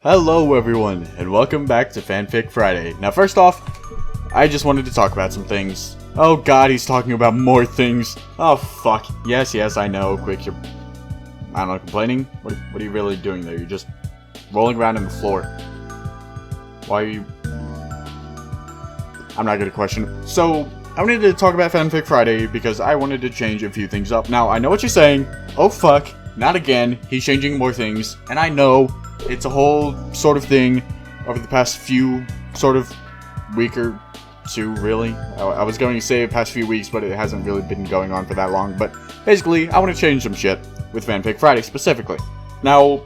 Hello everyone, and welcome back to Fic Friday. Now first off, I just wanted to talk about some things. Oh god, he's talking about more things. Oh fuck. Yes, I know. Quick, you're... I don't know, complaining? What are you really doing there? You're just rolling around on the floor. Why are you... I'm not gonna question. So, I wanted to talk about Fic Friday because I wanted to change a few things up. Now, I know what you're saying. Oh fuck, not again. He's changing more things. And I know it's a whole sort of thing over the past few sort of week or two, really. I was going to say the past few weeks, but it hasn't really been going on for that long. But basically, I want to change some shit with Fic Friday specifically. Now,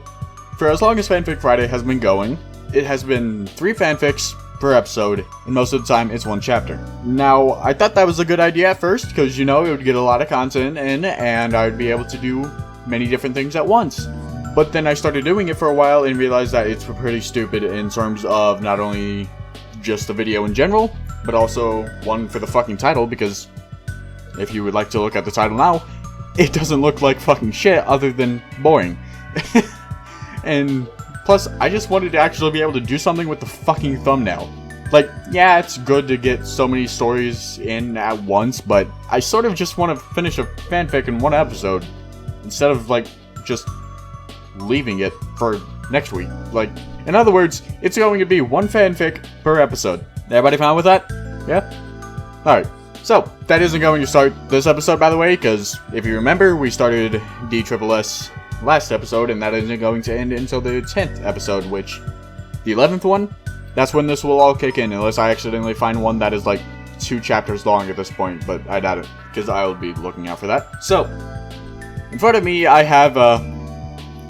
for as long as Fic Friday has been going, it has been 3 fanfics per episode, and most of the time it's 1 chapter. Now, I thought that was a good idea at first, because, you know, it would get a lot of content in, and I'd be able to do many different things at once. But then I started doing it for a while and realized that it's pretty stupid in terms of not only just the video in general, but also one for the fucking title, because if you would like to look at the title now, it doesn't look like fucking shit other than boring. And plus, I just wanted to actually be able to do something with the fucking thumbnail. Like, yeah, it's good to get so many stories in at once, but I sort of just want to finish a fanfic in 1 episode, instead of, like, just leaving it for next week. Like, in other words, it's going to be 1 fanfic per episode. Everybody fine with that? Yeah? Alright. So, that isn't going to start this episode, by the way, because if you remember, we started DSSS last episode, and that isn't going to end until the 10th episode, which, the 11th one, that's when this will all kick in, unless I accidentally find one that is like 2 chapters long at this point, but I doubt it, because I'll be looking out for that. So, in front of me, I have,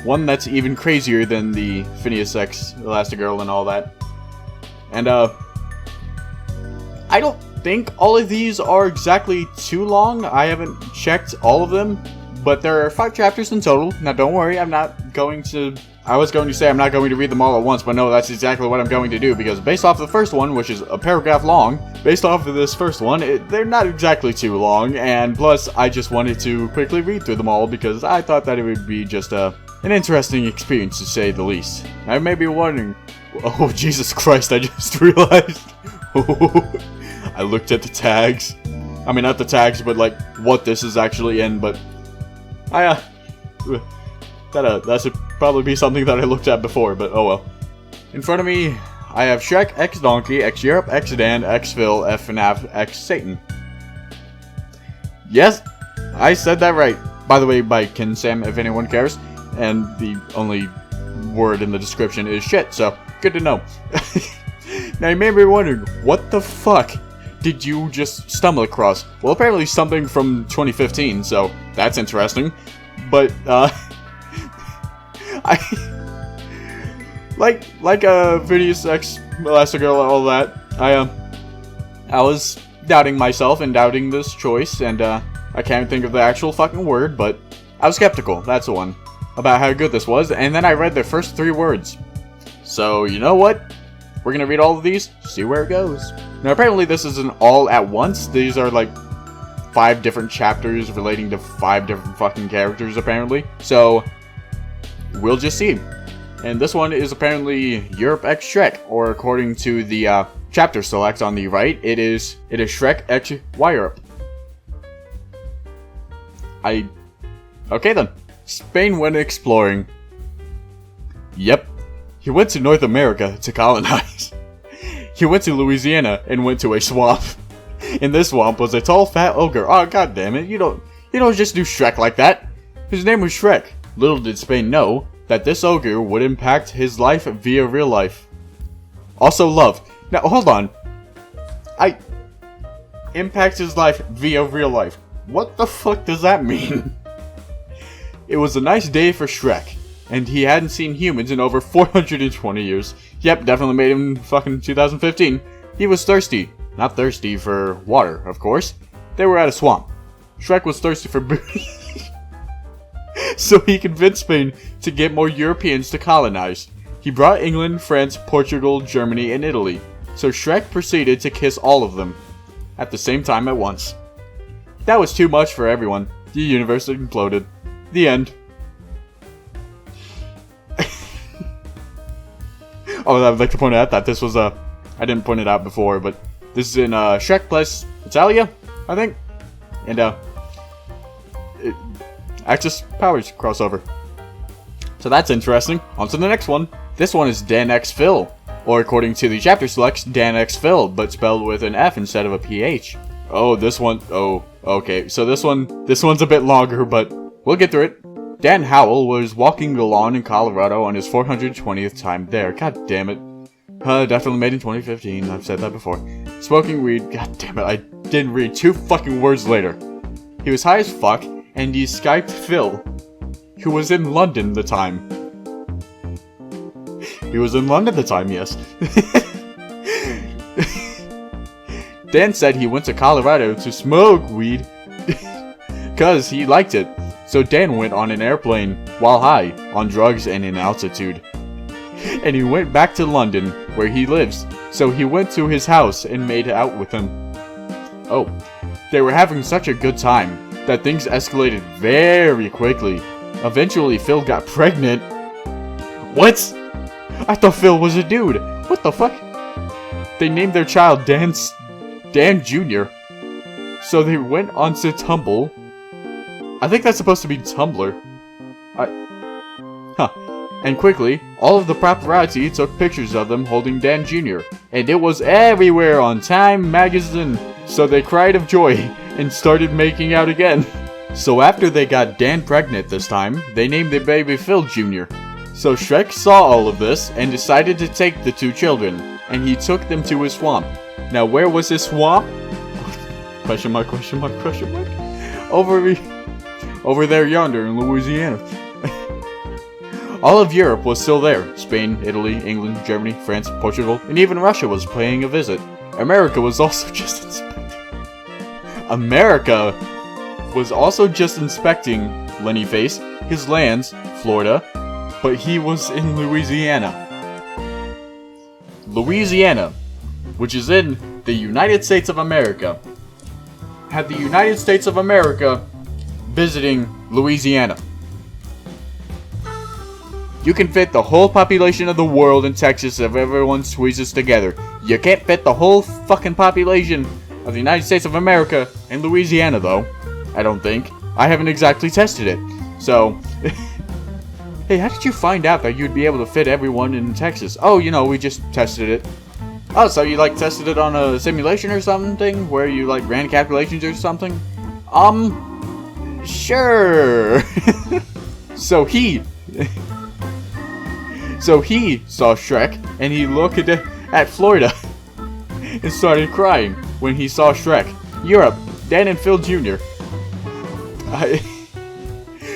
one that's even crazier than the Phineas X Elastigirl and all that. And, I don't think all of these are exactly too long. I haven't checked all of them, but there are 5 chapters in total. Now, don't worry, I was going to say I'm not going to read them all at once, but no, that's exactly what I'm going to do, because based off the first one, which is a paragraph long, based off of this first one, they're not exactly too long, and plus, I just wanted to quickly read through them all, because I thought that it would be just, an interesting experience, to say the least. I may be wondering... Oh, Jesus Christ, I just realized... I looked at the tags. I mean, not the tags, but, like, what this is actually in, but... that should probably be something that I looked at before, but oh well. In front of me, I have Shrek, X Donkey, X Europe, X Dan, X Phil, F.F.F, X Satan. Yes, I said that right. By the way, by Ken Sam, if anyone cares. And the only word in the description is shit, so good to know. Now you may be wondering, what the fuck did you just stumble across? Well, apparently something from 2015, so that's interesting. But, I... like Phineas X Elastigirl and all that, I was doubting myself and doubting this choice, and, I can't think of the actual fucking word, but I was skeptical, that's the one, about how good this was, and then I read the first 3 words. So, you know what? We're gonna read all of these, see where it goes. Now, apparently this isn't all at once. These are, like, 5 different chapters relating to 5 different fucking characters, apparently. So, we'll just see. And this one is apparently Europe X Shrek, or according to the, chapter select on the right, it is Shrek X Europe. Okay then. Spain went exploring. Yep. He went to North America to colonize. He went to Louisiana and went to a swamp. In this swamp was a tall, fat ogre. Oh, god damn it. You don't just do Shrek like that. His name was Shrek. Little did Spain know that this ogre would impact his life via real life. Also love. Now, hold on. Impact his life via real life. What the fuck does that mean? It was a nice day for Shrek, and he hadn't seen humans in over 420 years. Yep, definitely made him fucking 2015. He was thirsty. Not thirsty for water, of course. They were at a swamp. Shrek was thirsty for booty. So he convinced Spain to get more Europeans to colonize. He brought England, France, Portugal, Germany, and Italy. So Shrek proceeded to kiss all of them at the same time at once. That was too much for everyone. The universe imploded. The end. Oh, I'd like to point out that this was I didn't point it out before, but this is in Shrek plus Italia, I think, and Axis Powers crossover. So that's interesting. On to the next one. This one is Dan X Phil, or according to the chapter selects, Dan X Phil, but spelled with an F instead of a PH. Oh, this one. Oh, okay. So this one's a bit longer, but we'll get through it. Dan Howell was walking the lawn in Colorado on his 420th time there. God damn it. Definitely made in 2015. I've said that before. Smoking weed. God damn it. I didn't read 2 fucking words later. He was high as fuck, and he Skyped Phil, who was in London the time. He was in London the time, yes. Dan said he went to Colorado to smoke weed because he liked it. So Dan went on an airplane while high, on drugs and in altitude. And he went back to London, where he lives. So he went to his house and made out with him. Oh, they were having such a good time that things escalated very quickly. Eventually, Phil got pregnant. What? I thought Phil was a dude. What the fuck? They named their child Dan Jr. So they went on to Tumblr. I think that's supposed to be Tumblr. And quickly, all of the paparazzi took pictures of them holding Dan Jr. And it was everywhere on Time magazine. So they cried of joy and started making out again. So after they got Dan pregnant this time, they named the baby Phil Jr. So Shrek saw all of this and decided to take the 2 children, and he took them to his swamp. Now where was his swamp? Question mark, question mark, question mark. Over there yonder in Louisiana. All of Europe was still there. Spain, Italy, England, Germany, France, Portugal, and even Russia was paying a visit. America was also just inspecting Lenny Face, his lands, Florida, but he was in Louisiana. Louisiana, which is in the United States of America. Had the United States of America visiting Louisiana. You can fit the whole population of the world in Texas if everyone squeezes together. You can't fit the whole fucking population of the United States of America in Louisiana, though. I don't think. I haven't exactly tested it. So, hey, how did you find out that you'd be able to fit everyone in Texas? Oh, you know, we just tested it. Oh, so you, like, tested it on a simulation or something? Where you, like, ran calculations or something? Sure. So he saw Shrek, and he looked at Florida and started crying when he saw Shrek. Europe, Dan and Phil Jr.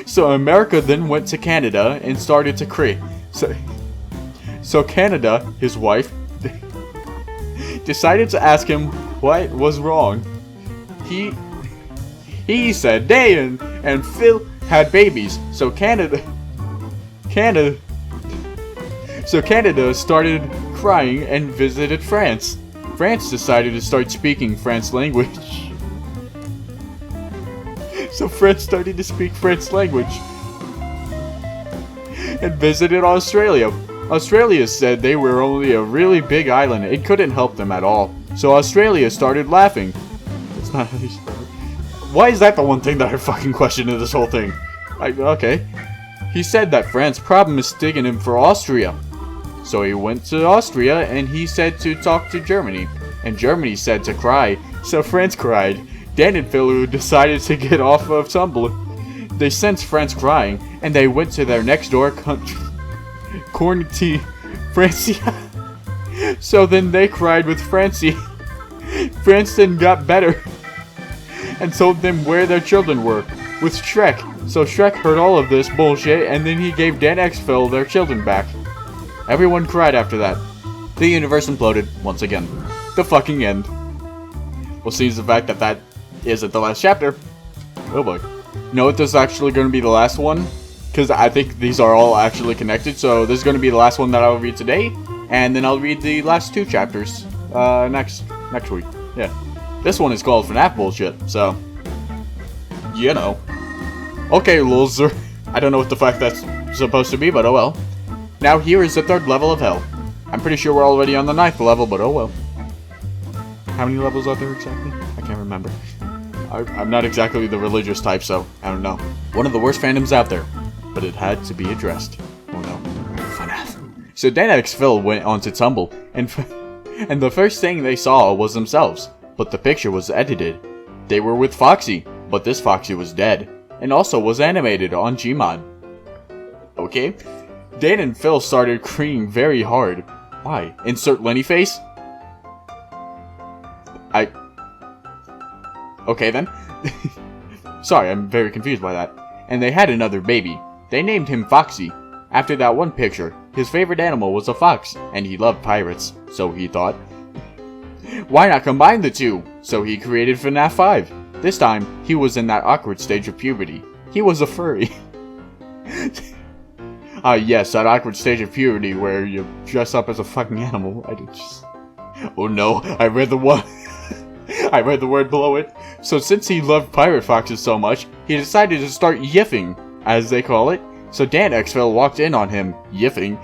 So America then went to Canada and started to cry. So Canada, his wife, decided to ask him what was wrong. He said Dan and Phil had babies. So Canada started crying and visited France. France decided to start speaking French language. So France started to speak French language and visited Australia. Australia said they were only a really big island. It couldn't help them at all. So Australia started laughing. It's not. Why is that the one thing that I fucking questioned in this whole thing? Okay. He said that France's problem is sticking him for Austria. So he went to Austria and he said to talk to Germany. And Germany said to cry. So France cried. Dan and Phil decided to get off of Tumblr. They sensed France crying and they went to their next door country. Francia. So then they cried with Francie. France then got better and told them where their children were with Shrek. So Shrek heard all of this bullshit and then he gave Dan X Phil their children back. Everyone cried after that. The universe imploded once again. The fucking end. Well, seems the fact that that isn't the last chapter. Oh boy. You know what, this is actually going to be the last one? Because I think these are all actually connected. So this is going to be the last one that I'll read today. And then I'll read the last 2 chapters next week. Yeah. This one is called FNAF bullshit. So, you know. Okay, loser. I don't know what the fuck that's supposed to be, but oh well. Now here is the 3rd level of hell. I'm pretty sure we're already on the 9th level, but oh well. How many levels are there exactly? I can't remember. I'm not exactly the religious type, so I don't know. One of the worst fandoms out there, but it had to be addressed. Oh no. FNAF. So Dan X Phil went onto Tumble, and the first thing they saw was themselves, but the picture was edited. They were with Foxy, but this Foxy was dead, and also was animated on Gmod. Okay? Dan and Phil started crying very hard. Why? Insert Lenny face? Okay then. Sorry, I'm very confused by that. And they had another baby. They named him Foxy. After that one picture, his favorite animal was a fox, and he loved pirates, so he thought. Why not combine the two? So he created FNAF 5. This time, he was in that awkward stage of puberty. He was a furry. Yes, that awkward stage of puberty where you dress up as a fucking animal. Oh no, I read the word below it. So since he loved pirate foxes so much, he decided to start yiffing, as they call it. So Dan Xfell walked in on him, yiffing.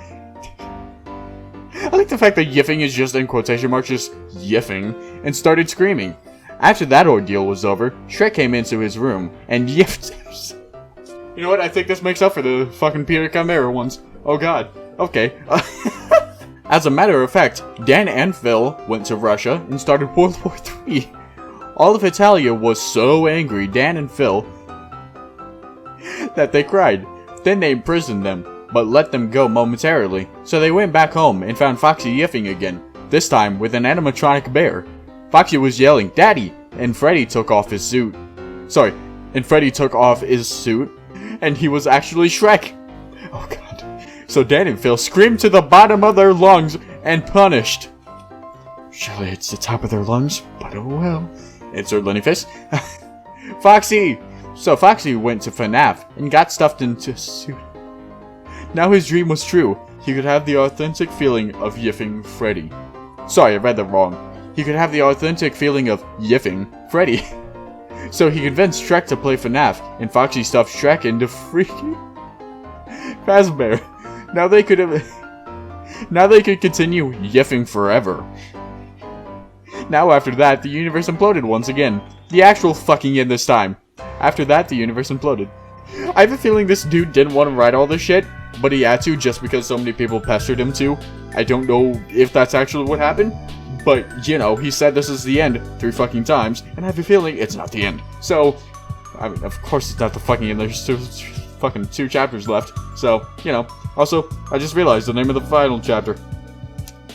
I like the fact that yiffing is just in quotation marks, just yiffing, and started screaming. After that ordeal was over, Shrek came into his room and yiffed him. You know what, I think this makes up for the fucking Peter Chimaera ones. Oh god. Okay. As a matter of fact, Dan and Phil went to Russia and started World War III. All of Italia was so angry, Dan and Phil, that they cried. Then they imprisoned them, but let them go momentarily. So they went back home and found Foxy yiffing again, this time with an animatronic bear. Foxy was yelling, "Daddy!" and Freddy took off his suit. And he was actually Shrek. Oh god. So Dan and Phil screamed to the bottom of their lungs and punished. Surely it's the top of their lungs, but oh well. Insert Lenny face. Foxy! So Foxy went to FNAF and got stuffed into a suit. Now his dream was true. He could have the authentic feeling of yiffing Freddy. Sorry, I read that wrong. He could have the authentic feeling of yiffing Freddy. So he convinced Shrek to play FNAF, and Foxy stuffed Shrek into freaking Fazbear. Now they could continue yiffing forever. Now after that, the universe imploded once again. The actual fucking end this time. After that, the universe imploded. I have a feeling this dude didn't want to write all this shit, but he had to just because so many people pestered him to. I don't know if that's actually what happened, but, you know, he said this is the end 3 fucking times, and I have a feeling it's not the end. So, I mean, of course it's not the fucking end, there's fucking 2 chapters left. So, you know, also, I just realized the name of the final chapter.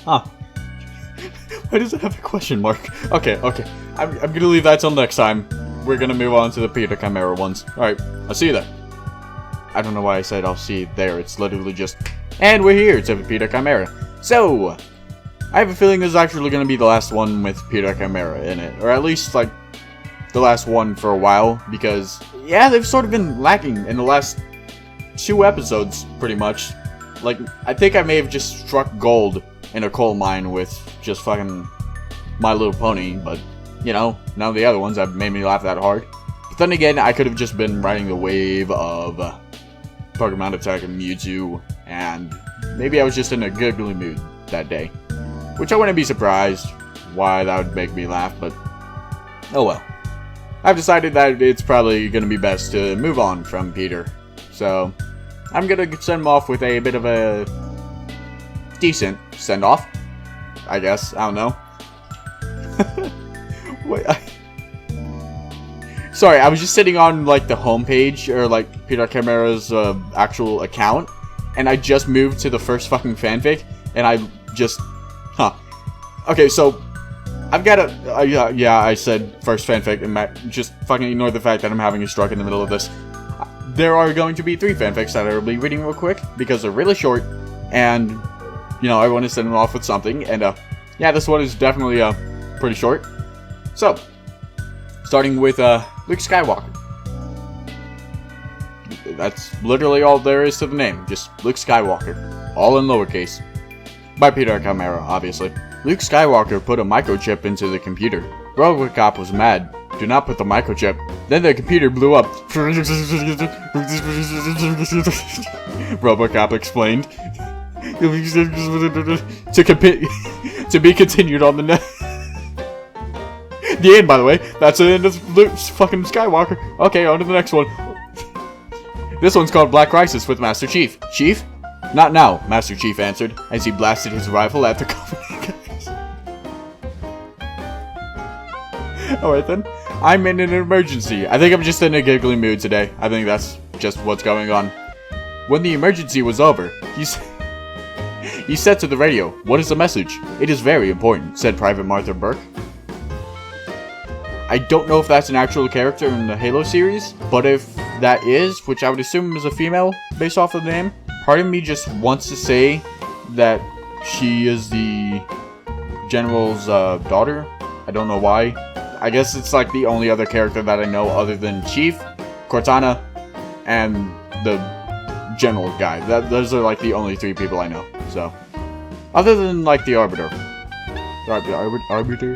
Huh. Why does it have a question mark? Okay. I'm gonna leave that till next time. We're gonna move on to the Peter Chimaera ones. Alright, I'll see you there. I don't know why I said I'll see you there, it's literally just... And we're here to Peter Chimaera. So, I have a feeling this is actually gonna be the last one with Peter Chimaera in it. Or at least, like, the last one for a while, because, yeah, they've sort of been lacking in the last 2 episodes, pretty much. Like, I think I may have just struck gold in a coal mine with just fucking My Little Pony, but, you know, none of the other ones have made me laugh that hard. But then again, I could have just been riding the wave of Pokemon Attack and Mewtwo, and maybe I was just in a giggly mood that day. Which I wouldn't be surprised why that would make me laugh, but oh well. I've decided that it's probably going to be best to move on from Peter. So, I'm going to send him off with a bit of a decent send-off, I guess. I don't know. Wait, sorry, I was just sitting on, like, the homepage, or, like, Peter Chimaera's actual account, and I just moved to the first fucking fanfic, and I just... Okay, so... I've got a... yeah, I said first fanfic, and just fucking ignore the fact that I'm having a stroke in the middle of this. There are going to be 3 fanfics that I'll be reading real quick, because they're really short, and... You know, I want to send them off with something, and, yeah, this one is definitely, pretty short. So, starting with, Luke Skywalker. That's literally all there is to the name, just Luke Skywalker. All in lowercase. By Peter Chimaera, obviously. Luke Skywalker put a microchip into the computer. Robocop was mad. Do not put the microchip. Then the computer blew up. Robocop explained. to be continued on the next. The end, by the way. That's the end of Luke's fucking Skywalker. Okay, on to the next one. This one's called Black Crisis with Master Chief. Chief? Not now, Master Chief answered, as he blasted his rifle at the company guys. Alright then. I'm in an emergency. I think I'm just in a giggly mood today. I think that's just what's going on. When the emergency was over, he said to the radio, "What is the message?" "It is very important," said Private Martha Burke. I don't know if that's an actual character in the Halo series, but if that is, which I would assume is a female based off of the name, part of me just wants to say that she is the General's daughter. I don't know why. I guess it's like the only other character that I know other than Chief, Cortana, and the General guy. Those are like the only three people I know. So, other than like the Arbiter. Arbiter.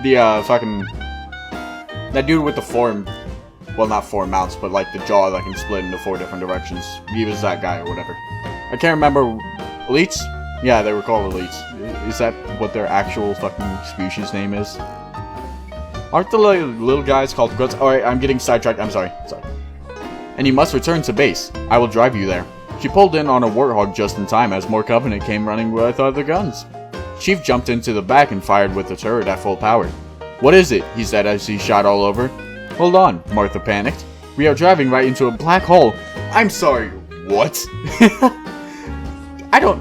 The fucking that dude with the four, well, not four mounts, but like the jaw that can split into 4 different directions. He was that guy or whatever. I can't remember. Elites? Yeah, they were called elites. Is that what their actual fucking species name is? Aren't the little guys called grunts? Alright, I'm getting sidetracked. I'm sorry. And you must return to base. I will drive you there. She pulled in on a warthog just in time as more Covenant came running with other guns. Chief jumped into the back and fired with the turret at full power. "What is it?" he said as he shot all over. "Hold on," Martha panicked. "We are driving right into a black hole." I'm sorry, what? I don't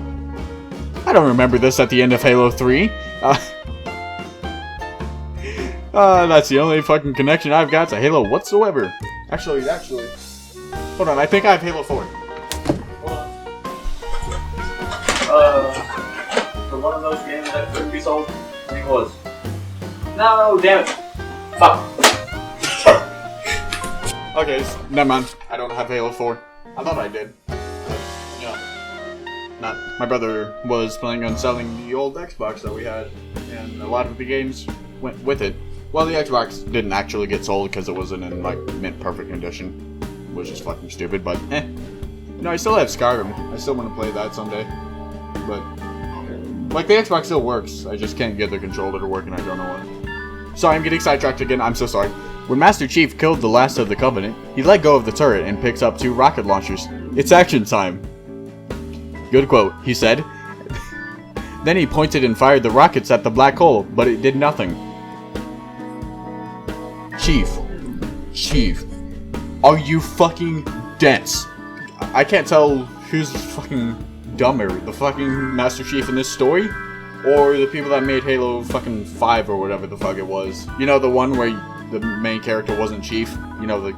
remember this at the end of Halo 3. That's the only fucking connection I've got to Halo whatsoever. Actually, hold on, I think I have Halo 4. Hold on. For one of those games that couldn't be sold, I think it was. No, damn it. Fuck. Okay, never mind. I don't have Halo 4. I thought I did. Yeah. Not. My brother was planning on selling the old Xbox that we had, and a lot of the games went with it. Well, the Xbox didn't actually get sold because it wasn't in, like, mint perfect condition. Which is fucking stupid, but eh. You know, I still have Skyrim. I still want to play that someday. But, like, the Xbox still works. I just can't get the controller to work, and I don't know why. Sorry, I'm getting sidetracked again. I'm so sorry. When Master Chief killed the last of the Covenant, he let go of the turret and picked up 2 rocket launchers. "It's action time." Good quote, he said. Then he pointed and fired the rockets at the black hole, but it did nothing. Chief, are you fucking dense? I can't tell who's fucking dumber, the fucking Master Chief in this story, or the people that made Halo fucking 5 or whatever the fuck it was. You know, the one where the main character wasn't Chief? You know, the...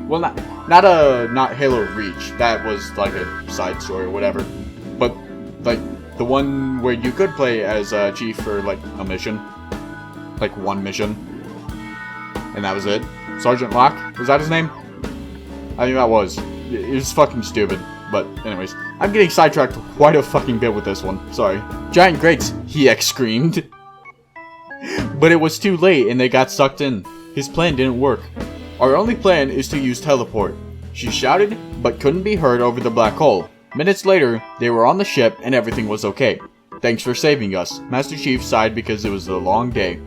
Well, not Halo Reach. That was like a side story or whatever. But, like, the one where you could play as Chief for, like, a mission. Like, one mission. And that was it. Sergeant Locke? Was that his name? I think that was. It was fucking stupid. But, anyways. I'm getting sidetracked quite a fucking bit with this one. Sorry. "Giant grates!" he screamed. But it was too late and they got sucked in. His plan didn't work. "Our only plan is to use teleport," she shouted, but couldn't be heard over the black hole. Minutes later, they were on the ship and everything was okay. "Thanks for saving us." Master Chief sighed because it was a long day.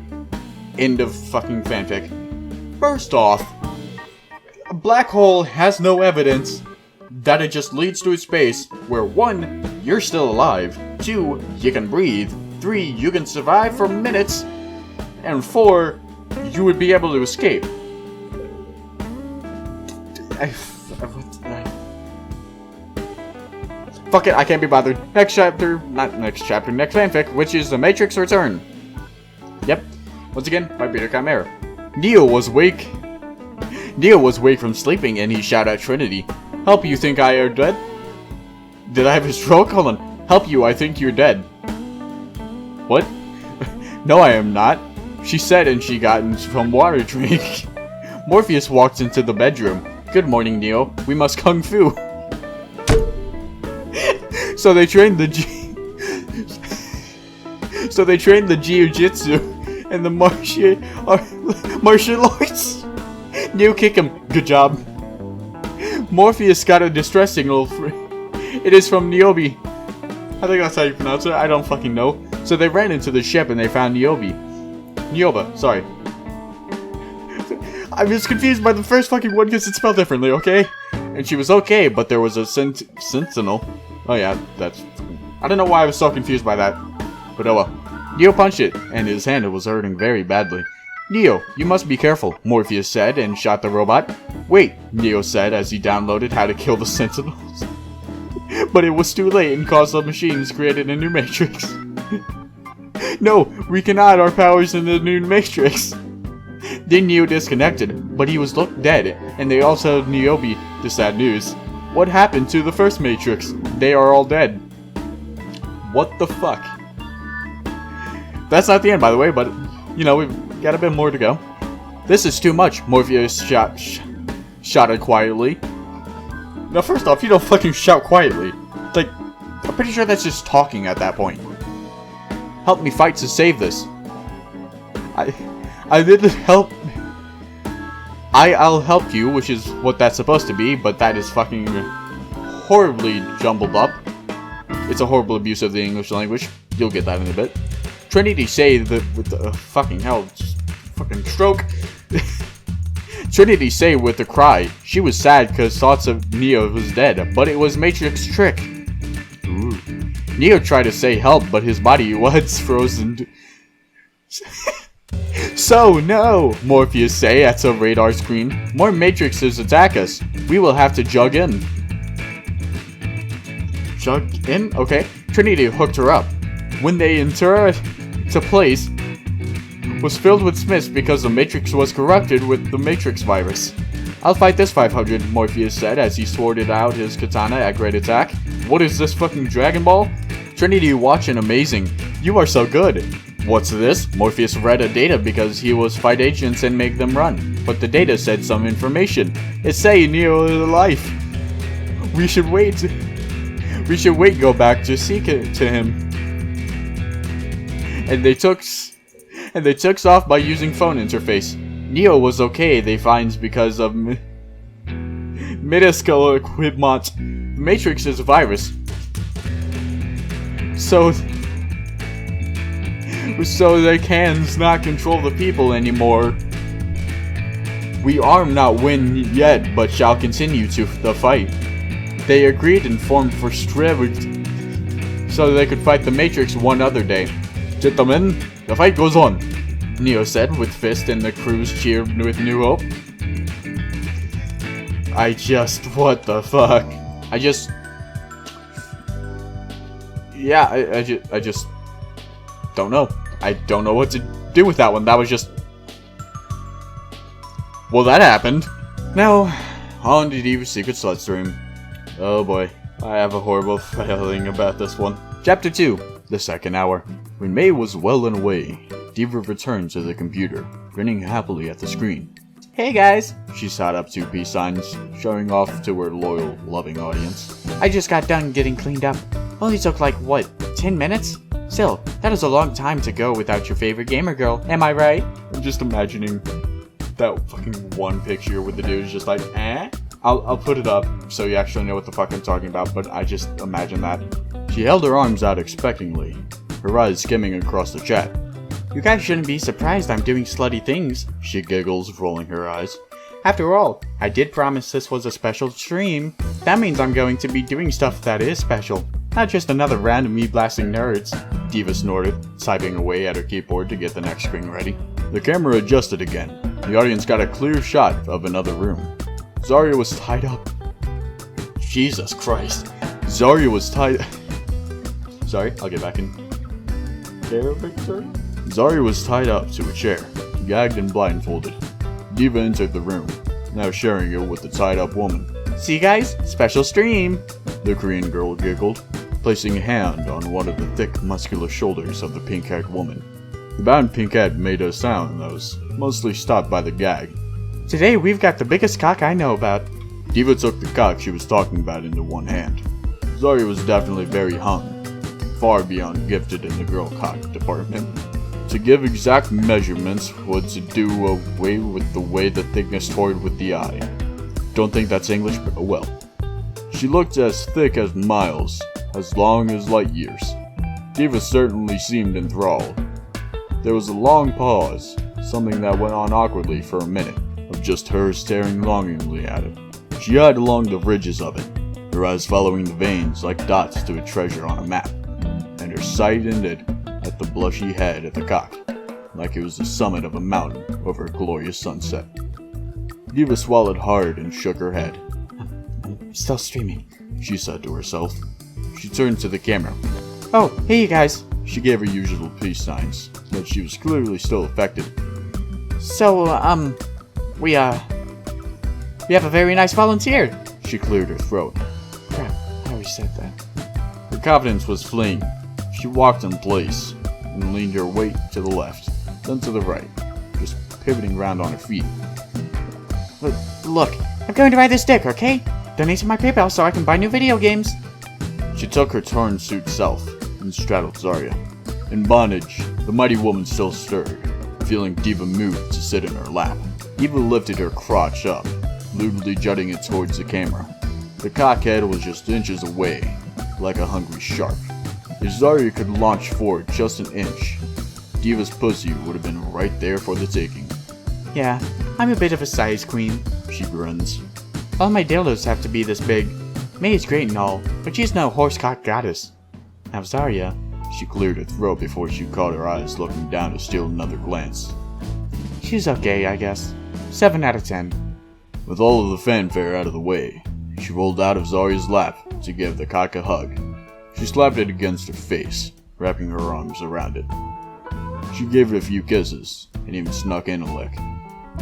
End of fucking fanfic. First off, a black hole has no evidence that it just leads to a space where 1, you're still alive, 2, you can breathe, 3, you can survive for minutes, and 4, you would be able to escape. Fuck it, I can't be bothered. Next chapter, not next chapter, next fanfic, which is The Matrix Return. Yep, once again, by Peter Chimaera. Neo was awake from sleeping and he shouted at Trinity, "Help, you think I are dead?" "Did I have a stroke? Hold on. Help you, I think you're dead." "What?" "No, I am not," she said, and she got some water to drink. Morpheus walked into the bedroom. "Good morning, Neo. We must kung fu." So they trained the jiu-jitsu and the martial arts. Neo kick him. Good job. Morpheus got a distress signal. It is from Niobe. I think that's how you pronounce it. I don't fucking know. So they ran into the ship and they found Niobe. Nioba, sorry. I was confused by the first fucking one because it's spelled differently, okay? And she was okay, but there was a sentinel. Oh yeah, that's... I don't know why I was so confused by that. But oh well. Neo punched it, and his hand was hurting very badly. Neo, you must be careful, Morpheus said, and shot the robot. Wait, Neo said as he downloaded how to kill the sentinels. But it was too late and caused the machines created a new matrix. No, we cannot our powers in the new matrix. Then Neo disconnected, but he was looked dead, and they also told Niobe the sad news. What happened to the first matrix? They are all dead. What the fuck? That's not the end, by the way, but, you know, we've got a bit more to go. This is too much, Morpheus shouted quietly. Now, first off, you don't fucking shout quietly. Like, I'm pretty sure that's just talking at that point. Help me fight to save this. I didn't help. I'll help you, which is what that's supposed to be, but that is fucking horribly jumbled up. It's a horrible abuse of the English language. You'll get that in a bit. Trinity say that with the fucking hell, just fucking stroke. Trinity say with a cry. She was sad because thoughts of Neo was dead, but it was Matrix trick. Ooh. Neo tried to say help, but his body was frozen. So, no, Morpheus say at a radar screen. More Matrixes attack us. We will have to jug in. Jug in? Okay. Trinity hooked her up. When they entered to place, was filled with Smiths because the Matrix was corrupted with the Matrix virus. I'll fight this 500, Morpheus said as he sworded out his katana at great attack. What is this fucking Dragon Ball? Trinity watching amazing. You are so good. What's this? Morpheus read a data because he was fight agents and make them run. But the data said some information. It say Neo is alive. We should wait, go back to seek it to him. And they took off by using phone interface. Neo was okay, they find, because of medical equipment. The Matrix is a virus. So they can not control the people anymore. We are not win yet, but shall continue to the fight. They agreed and formed for Shrek so they could fight the Matrix one other day. Gentlemen, the fight goes on, Neo said with fist, and the crews cheered with new hope. What the fuck? I just don't know. I don't know what to do with that one. That was just... Well, that happened. Now, on to Diva's Secret Slut Stream. Oh boy, I have a horrible feeling about this one. Chapter 2, the second hour. When May was well and away, Diva returned to the computer, grinning happily at the screen. Hey guys! She shot up 2 peace signs, showing off to her loyal, loving audience. I just got done getting cleaned up. Only took like, what, 10 minutes? Still, that is a long time to go without your favorite gamer girl, am I right? I'm just imagining that fucking one picture with the dude just like, eh? I'll put it up so you actually know what the fuck I'm talking about, but I just imagine that. She held her arms out expectantly, her eyes skimming across the chat. You guys shouldn't be surprised I'm doing slutty things, she giggles, rolling her eyes. After all, I did promise this was a special stream. That means I'm going to be doing stuff that is special. Not just another random me blasting nerds. Diva snorted, typing away at her keyboard to get the next screen ready. The camera adjusted again. The audience got a clear shot of another room. Zarya was tied up. Jesus Christ. Zarya was tied... Sorry, I'll get back in character. Zarya was tied up to a chair, gagged and blindfolded. Diva entered the room, now sharing it with the tied up woman. See guys? Special stream! The Korean girl giggled, placing a hand on one of the thick, muscular shoulders of the pink-haired woman. The bound pink head made a sound that was mostly stopped by the gag. Today we've got the biggest cock I know about. Diva took the cock she was talking about into one hand. Zarya was definitely very hung, far beyond gifted in the girl cock department. To give exact measurements was to do away with the way the thickness toyed with the eye. don't think that's English, but oh well. She looked as thick as miles, as long as light years. Diva certainly seemed enthralled. There was a long pause, something that went on awkwardly for a minute, of just her staring longingly at it. She eyed along the ridges of it, her eyes following the veins like dots to a treasure on a map, and her sight ended at the blushy head of the cock, like it was the summit of a mountain over a glorious sunset. Diva swallowed hard and shook her head. I'm still streaming, she said to herself. She turned to the camera. Oh, hey you guys. She gave her usual peace signs, but she was clearly still affected. So, we have a very nice volunteer. She cleared her throat. Crap, I already said that. Her confidence was fleeing. She walked in place and leaned her weight to the left, then to the right, just pivoting around on her feet. Look, I'm going to buy this dick, okay? Donate to my PayPal so I can buy new video games. She took her torn suit self and straddled Zarya. In bondage, the mighty woman still stirred, feeling Diva move to sit in her lap. Diva lifted her crotch up, lewdly jutting it towards the camera. The cockhead was just inches away, like a hungry shark. If Zarya could launch forward just an inch, Diva's pussy would have been right there for the taking. Yeah, I'm a bit of a size queen, she grins. All my dildos have to be this big. May is great and all, but she's no horsecock goddess. Now Zarya, she cleared her throat before she caught her eyes looking down to steal another glance. She's okay, I guess. 7 out of 10. With all of the fanfare out of the way, she rolled out of Zarya's lap to give the cock a hug. She slapped it against her face, wrapping her arms around it. She gave it a few kisses, and even snuck in a lick.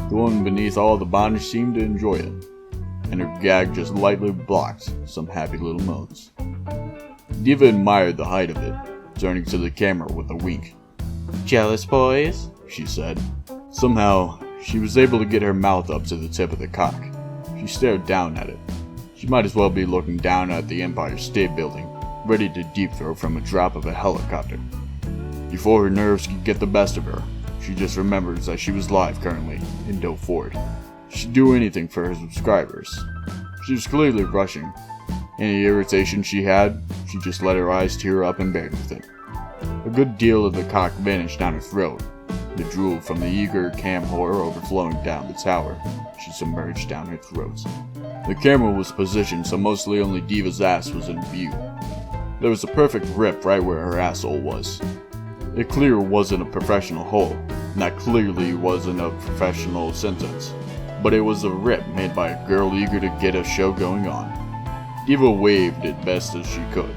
The woman beneath all the bondage seemed to enjoy it, and her gag just lightly blocked some happy little moans. Diva admired the height of it, turning to the camera with a wink. Jealous boys? She said. Somehow, she was able to get her mouth up to the tip of the cock. She stared down at it. She might as well be looking down at the Empire State Building, ready to deep throw from a drop of a helicopter. Before her nerves could get the best of her, she just remembers that she was live currently in Doe Ford. She'd do anything for her subscribers. She was clearly rushing. Any irritation she had, she just let her eyes tear up and bared with it. A good deal of the cock vanished down her throat. The drool from the eager cam whore overflowing down the tower. She submerged down her throat. The camera was positioned so mostly only Diva's ass was in view. There was a perfect rip right where her asshole was. It clear wasn't a professional hole, and that clearly wasn't a professional sentence, but it was a rip made by a girl eager to get a show going on. Diva waved it best as she could,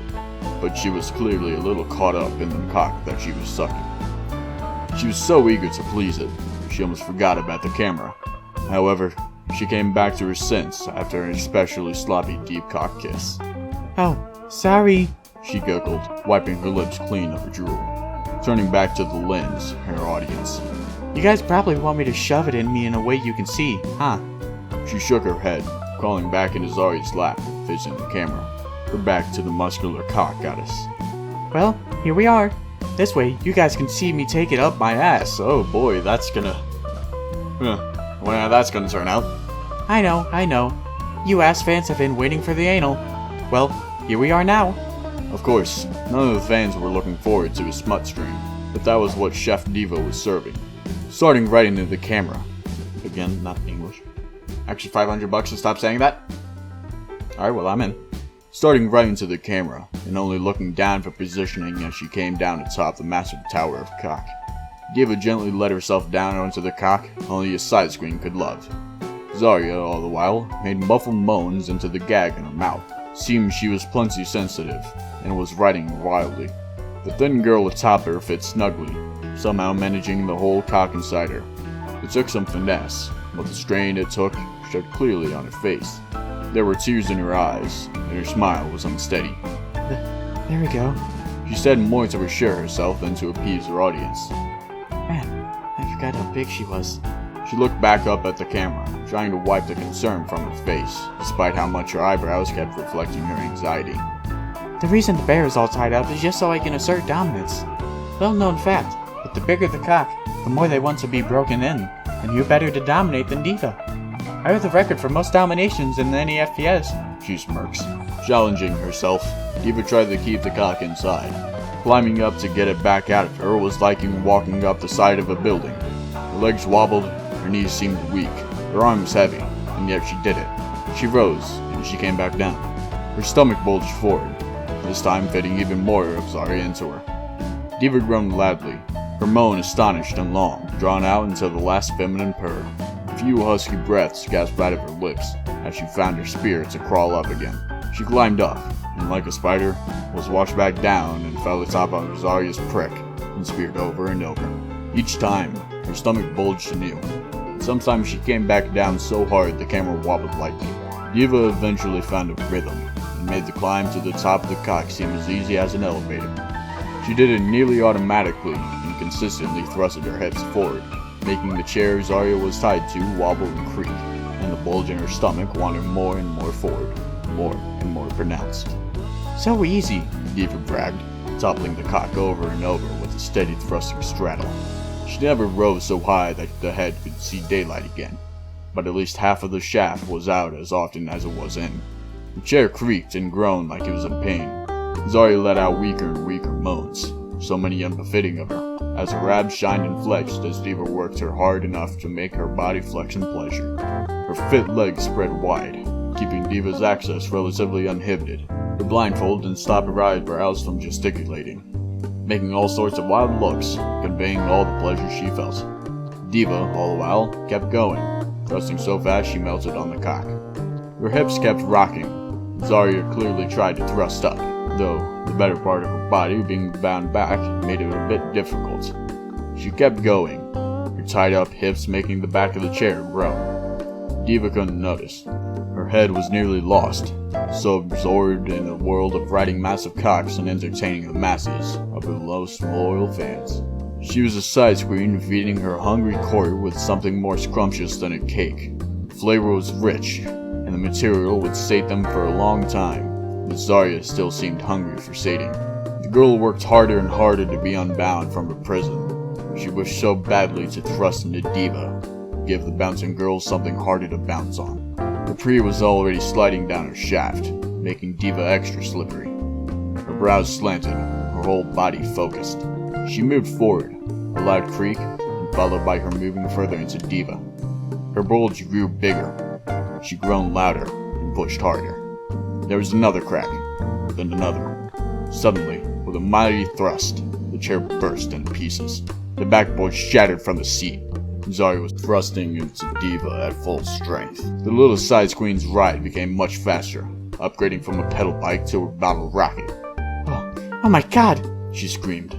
but she was clearly a little caught up in the cock that she was sucking. She was so eager to please it, she almost forgot about the camera. However, she came back to her sense after an especially sloppy deep cock kiss. Oh, sorry, she giggled, wiping her lips clean of her drool. Turning back to the lens, her audience. You guys probably want me to shove it in me in a way you can see, huh? She shook her head, crawling back into Zarya's lap, facing the camera, her back to the muscular cock goddess. Well, here we are. This way, you guys can see me take it up my ass. Oh boy, that's gonna... well, that's gonna turn out. I know. You ass fans have been waiting for the anal. Well, here we are now. Of course, none of the fans were looking forward to a smut stream, but that was what Chef Diva was serving. Starting right into the camera. Again, not English. Actually, $500 to stop saying that? Alright, well, I'm in. Starting right into the camera, and only looking down for positioning as she came down atop the massive tower of cock. Diva gently let herself down onto the cock, only a side screen could love. Zarya, all the while, made muffled moans into the gag in her mouth. Seemed she was plenty sensitive, and was writing wildly. The thin girl atop her fit snugly, somehow managing the whole cock inside her. It took some finesse, but the strain it took showed clearly on her face. There were tears in her eyes, and her smile was unsteady. There we go, she said more to reassure herself than to appease her audience. Man, I forgot how big she was. She looked back up at the camera, trying to wipe the concern from her face, despite how much her eyebrows kept reflecting her anxiety. The reason the bear is all tied up is just so I can assert dominance. Well-known fact, but the bigger the cock, the more they want to be broken in, and who better to dominate than Diva? I have the record for most dominations in any FPS, she smirks. Challenging herself, Diva tried to keep the cock inside. Climbing up to get it back out of her was like walking up the side of a building. Her legs wobbled, her knees seemed weak, her arm was heavy, and yet she did it. She rose, and she came back down. Her stomach bulged forward, this time fitting even more of Zarya into her. Diva groaned loudly, her moan astonished and long, drawn out until the last feminine purr. A few husky breaths gasped out of her lips as she found her spirit to crawl up again. She climbed up, and like a spider, was washed back down and fell atop of Zarya's prick and speared over and over. Each time, her stomach bulged anew. Sometimes she came back down so hard the camera wobbled lightly. Diva eventually found a rhythm and made the climb to the top of the cock seem as easy as an elevator. She did it nearly automatically and consistently thrusted her hips forward, making the chair Zarya was tied to wobble and creak, and the bulge in her stomach wandered more and more forward, more and more pronounced. So easy, Diva bragged, toppling the cock over and over with a steady thrusting straddle. She never rose so high that the head could see daylight again, but at least half of the shaft was out as often as it was in. The chair creaked and groaned like it was in pain. Zarya let out weaker and weaker moans, so many unbefitting of her, as her abs shined and flexed as Diva worked her hard enough to make her body flex in pleasure. Her fit legs spread wide, keeping Diva's access relatively uninhibited. Her blindfold didn't stop her eyebrows from gesticulating, making all sorts of wild looks, conveying all the pleasure she felt. Diva, all the while, kept going, thrusting so fast she melted on the cock. Her hips kept rocking. Zarya clearly tried to thrust up, though the better part of her body being bound back made it a bit difficult. She kept going, her tied-up hips making the back of the chair groan. Diva couldn't notice. Her head was nearly lost, so absorbed in a world of riding massive cocks and entertaining the masses of her most loyal fans. She was a side screen feeding her hungry core with something more scrumptious than a cake. The flavor was rich, and the material would sate them for a long time, but Zarya still seemed hungry for sating. The girl worked harder and harder to be unbound from her prison. She wished so badly to thrust into Diva, give the bouncing girl something harder to bounce on. The pre was already sliding down her shaft, making Diva extra slippery. Her brows slanted, her whole body focused. She moved forward, a loud creak, and followed by her moving further into Diva. Her bulge grew bigger. She groaned louder and pushed harder. There was another crack, then another. Suddenly, with a mighty thrust, the chair burst into pieces. The backboard shattered from the seat. Zarya was thrusting into Diva at full strength. The little side screen's ride became much faster, upgrading from a pedal bike to a bottle rocket. Oh my god! She screamed.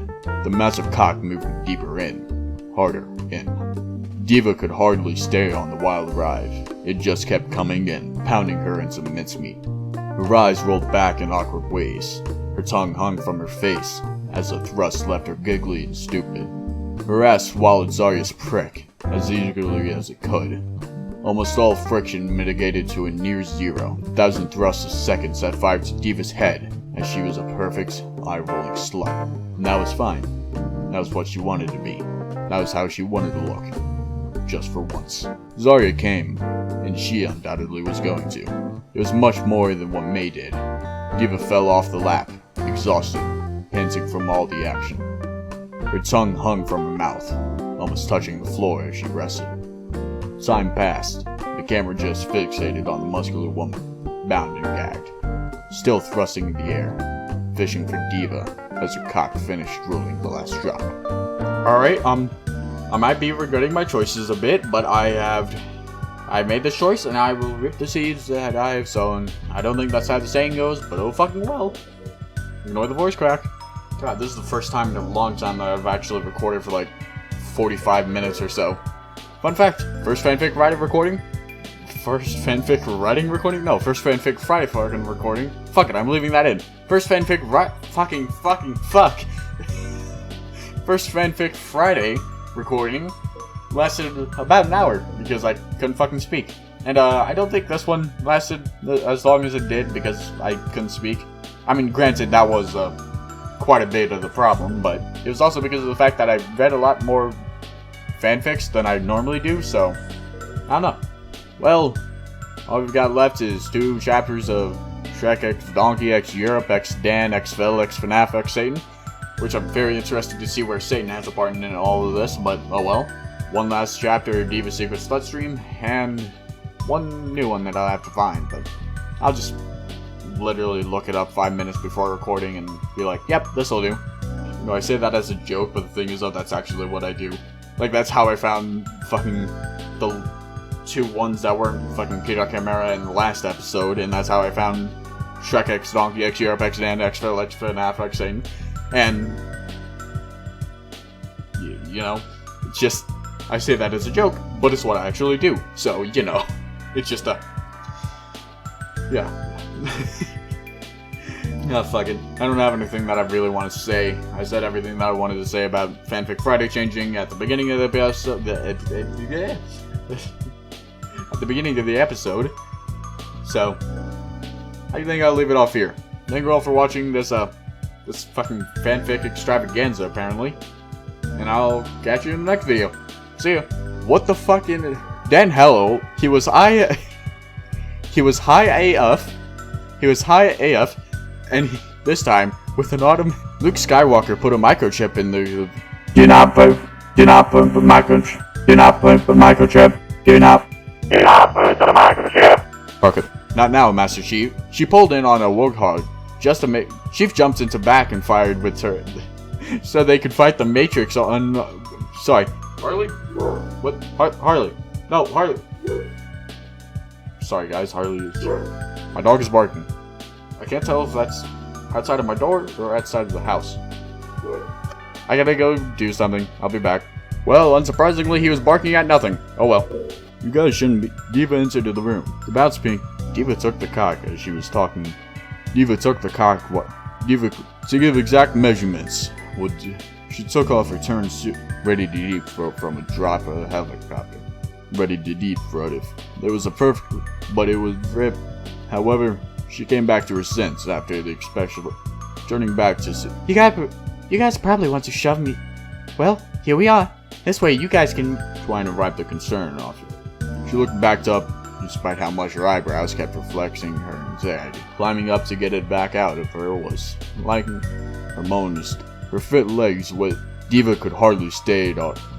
The massive cock moved deeper in, harder in. Diva could hardly stay on the wild ride. It just kept coming in, pounding her into mincemeat. Her eyes rolled back in awkward ways. Her tongue hung from her face, as the thrust left her giggly and stupid. Her ass swallowed Zarya's prick, as eagerly as it could. Almost all friction mitigated to a near zero. 1,000 thrusts a second set fire to Diva's head, as she was a perfect, eye-rolling slut. And that was fine. That was what she wanted to be. That was how she wanted to look. Just for once. Zarya came, and she undoubtedly was going to. It was much more than what May did. Diva fell off the lap, exhausted, panting from all the action. Her tongue hung from her mouth, almost touching the floor as she rested. Time passed, the camera just fixated on the muscular woman, bound and gagged, still thrusting in the air, fishing for Diva as her cock finished drooling the last drop. Alright, I might be regretting my choices a bit, but I made this choice and I will rip the seeds that I have sown. I don't think that's how the saying goes, but oh fucking well. Ignore the voice crack. God, this is the first time in a long time that I've actually recorded for like 45 minutes or so. Fun fact, first fanfic writing recording? First fanfic writing recording? No, first fanfic Friday fucking recording. Fuck it, I'm leaving that in. First fanfic fuck. First fanfic Friday recording lasted about an hour because I couldn't fucking speak. And I don't think this one lasted as long as it did because I couldn't speak. I mean, granted, that was quite a bit of the problem, but it was also because of the fact that I read a lot more fanfics than I normally do, so I don't know. well, all we've got left is 2 chapters of Shrek X Donkey X Europe X Dan X Phil X FNAF X Satan, which I'm very interested to see where Satan has a part in all of this, but oh well. 1 last chapter of Diva Secret Slutstream, and 1 new one that I'll have to find, but I'll just literally look it up 5 minutes before recording and be like, yep, this'll do. No, I say that as a joke, but the thing is that that's actually what I do. Like, that's how I found fucking the 2 ones that weren't fucking Peter Chimaera in the last episode, and that's how I found Shrek X Donkey X Europe X Dan X Phil X FNAF X Satan. And you know, it's just, I say that as a joke, but it's what I actually do. So, you know, it's just a, yeah. No, fuck it. I don't have anything that I really want to say. I said everything that I wanted to say about Fanfic Friday changing at the beginning of the episode. At the beginning of the episode. So, I think I'll leave it off here. Thank you all for watching this this fucking fanfic extravaganza, apparently. And I'll catch you in the next video. See ya. What the fucking... Dan Hello, he was high AF. He was high AF, and this time, with an Luke Skywalker put a microchip in the... Do not put the microchip. Do not put the microchip. Okay. Not now, Master Chief. She pulled in on a warthog just to make... Chief jumps into back and fired with her... so they could fight the Matrix on... sorry. Harley? What? Harley. No, Harley. Sorry, guys. Harley is... My dog is barking. I can't tell if that's outside of my door or outside of the house. I gotta go do something. I'll be back. Well, unsurprisingly, he was barking at nothing. Oh well. You guys shouldn't be... Diva entered the room. The bounce pink. Diva took the cock as she was talking. Diva took the cock what? Diva to give exact measurements. She took off her turn suit, ready to deep throat from a drop of a helicopter. Ready to deep throat if there was a perfect, but it was rip. However, she came back to her sense after the special, turning back to you guys probably want to shove me. Well, here we are. This way you guys can... Trying to wipe the concern off her. She looked back up, despite how much her eyebrows kept reflecting her anxiety. Climbing up to get it back out of her was like harmonious. Her fit legs with Diva could hardly stay on.